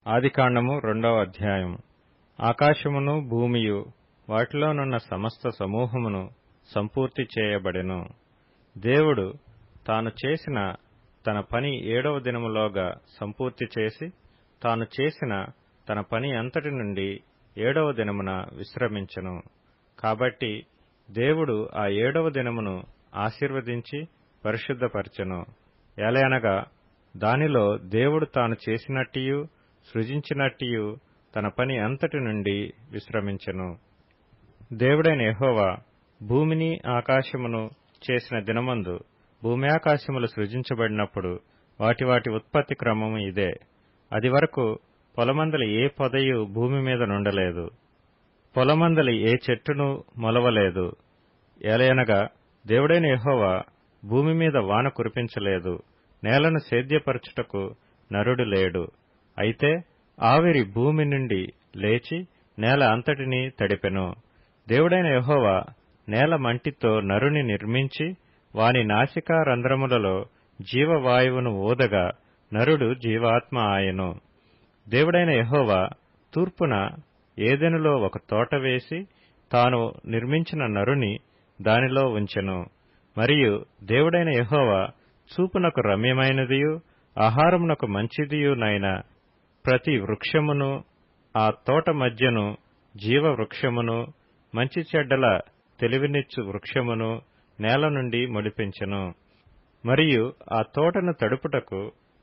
ఆదికాండము 2వ అధ్యాయము. ఆకాశమును భూమియు వాటిలోనున్న సమస్త సమూహమును సంపూర్తి చేయబడెను. దేవుడు తాను చేసిన తన పని 7వ దినములోగా సంపూర్తి చేసి, తాను చేసిన తన పని అంతటి నుండి 7వ దినమున విశ్రమించెను. కాబట్టి దేవుడు ఆ 7వ దినమును ఆశీర్వదించి పరిశుద్ధపరచెను. ఎలయనగా దానిలో దేవుడు తాను చేసినట్టియు సృజించినట్టియు తన పని అంతటి నుండి విశ్రమించెను. దేవుడైన యెహోవా భూమిని ఆకాశమును చేసిన దినమందు భూమి ఆకాశములు సృజించబడినప్పుడు వాటి వాటి ఉత్పత్తి క్రమము ఇదే. అది వరకు పొలమందలి ఏ పొదయు భూమి మీద నుండలేదు, పొలమందలి ఏ చెట్టును మొలవలేదు. ఏలయనగా దేవుడైన యెహోవా భూమి మీద వాన కురిపించలేదు, నేలను సేద్యపరచుటకు నరుడు లేడు. అయితే ఆవిరి భూమి నుండి లేచి నేల అంతటినీ తడిపెను. దేవుడైన యెహోవా నేల మంటితో నరుని నిర్మించి వాని నాసికా రంధ్రములలో జీవవాయువును ఊదగా నరుడు జీవాత్మ ఆయెను. దేవుడైన యెహోవా తూర్పున ఏదెనులో ఒక తోట వేసి తాను నిర్మించిన నరుని దానిలో ఉంచెను. మరియు దేవుడైన యెహోవా చూపునకు రమ్యమైనదియు ఆహారమునకు మంచిదియునైన ప్రతి వృక్షమును, ఆ తోట మధ్యను జీవ వృక్షమును, మంచి చెడ్డల తెలివినిచ్చు వృక్షమును నేల నుండి మొలిపించెను. మరియు ఆ తోటను తడుపుటకు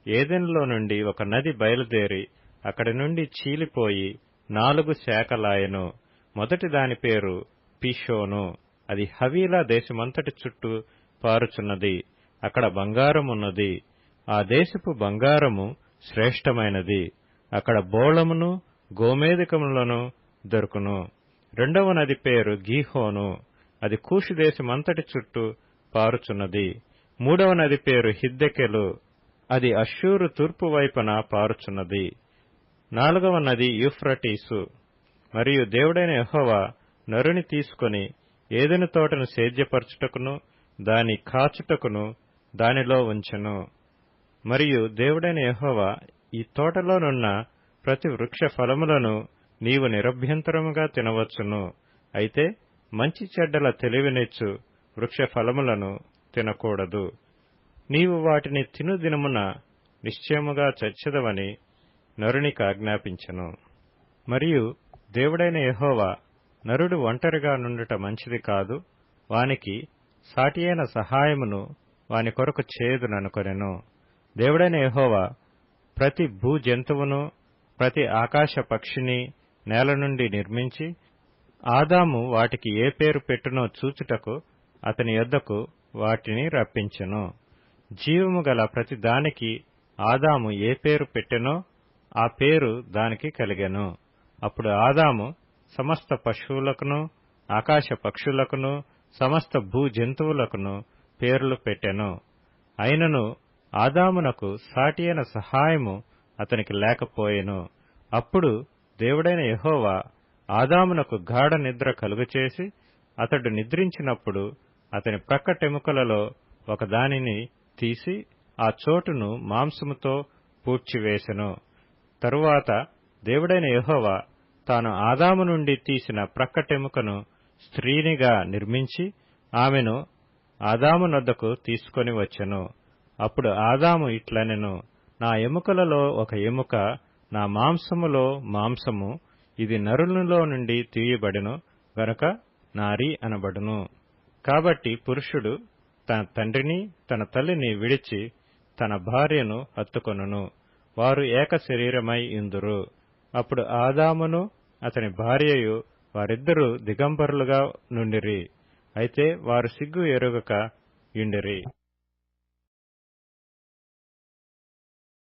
ఏదెనులో నుండి ఒక నది బయలుదేరి అక్కడి నుండి చీలిపోయి 4 శాఖలాయెను. మొదటి దాని పేరు పీషోను. అది హవీలా దేశమంతటి చుట్టూ పారుచున్నది. అక్కడ బంగారమున్నది. ఆ దేశపు బంగారము శ్రేష్టమైనది. అక్కడ బోళమును గోమేధికములను దొరుకును. రెండవ నది పేరు గీహోను. అది కూషు దేశమంతటి చుట్టూ పారుచున్నది. మూడవ నది పేరు హిద్దెకెలు. అది అష్షూరు తూర్పు వైపున పారుచున్నది. 4వ నది యూఫ్రటీసు. మరియు దేవుడైన యెహోవా నరుని తీసుకొని ఏదెను తోటను సేద్యపరచుటకును దాని కాచుటకును దానిలో ఉంచెను. మరియు దేవుడైన యెహోవా ఈ తోటలోనున్న ప్రతి వృక్ష ఫలములను నీవు నిరభ్యంతరముగా తినవచ్చును. అయితే మంచి చెడ్డల తెలివినిచ్చు వృక్ష ఫలములను తినకూడదు. నీవు వాటిని తిను దినమున నిశ్చయముగా చచ్చెదవని నరునికి ఆజ్ఞాపించెను. మరియు దేవుడైన యెహోవా నరుడు ఒంటరిగా నుండుట మంచిది కాదు, వానికి సాటియైన సహాయమును వాని కొరకు చేయుదుననుకొనెను. దేవుడైన యెహోవా ప్రతి భూజంతువును ప్రతి ఆకాశ పక్షిని నేల నుండి నిర్మించి ఆదాము వాటికి ఏ పేరు పెట్టునో చూచుటకు అతని యొద్దకు వాటిని రప్పించెను. జీవము గల ప్రతి దానికి ఆదాము ఏ పేరు పెట్టెనో ఆ పేరు దానికి కలిగెను. అప్పుడు ఆదాము సమస్త పశువులకును ఆకాశ పక్షులకును సమస్త భూజంతువులకును పేర్లు పెట్టెను. అయినను ఆదామునకు సాటియైన సహాయము అతనికి లేకపోయెను. అప్పుడు దేవుడైన యెహోవా ఆదామునకు గాఢ నిద్ర కలుగచేసి అతడు నిద్రించినప్పుడు అతని ప్రక్కటెముకలలో ఒకదానిని తీసి ఆ చోటును మాంసముతో పూడ్చివేసెను. తరువాత దేవుడైన యెహోవా తాను ఆదాము నుండి తీసిన ప్రక్కటెముకను స్త్రీనిగా నిర్మించి ఆమెను ఆదాము నొద్దకు తీసుకొని వచ్చెను. అప్పుడు ఆదాము ఇట్లనెను, నా ఎముకలలో ఒక ఎముక, నా మాంసములో మాంసము, ఇది నరునిలో నుండి తీయబడెను గనుక నారి అనబడును. కాబట్టి పురుషుడు తన తండ్రిని తన తల్లిని విడిచి తన భార్యను హత్తుకొనును, వారు ఏక శరీరమై యుందురు. అప్పుడు ఆదామును అతని భార్యయు వారిద్దరూ దిగంబరులుగా నుండిరి. అయితే వారు సిగ్గు ఎరుగక యుండిరి.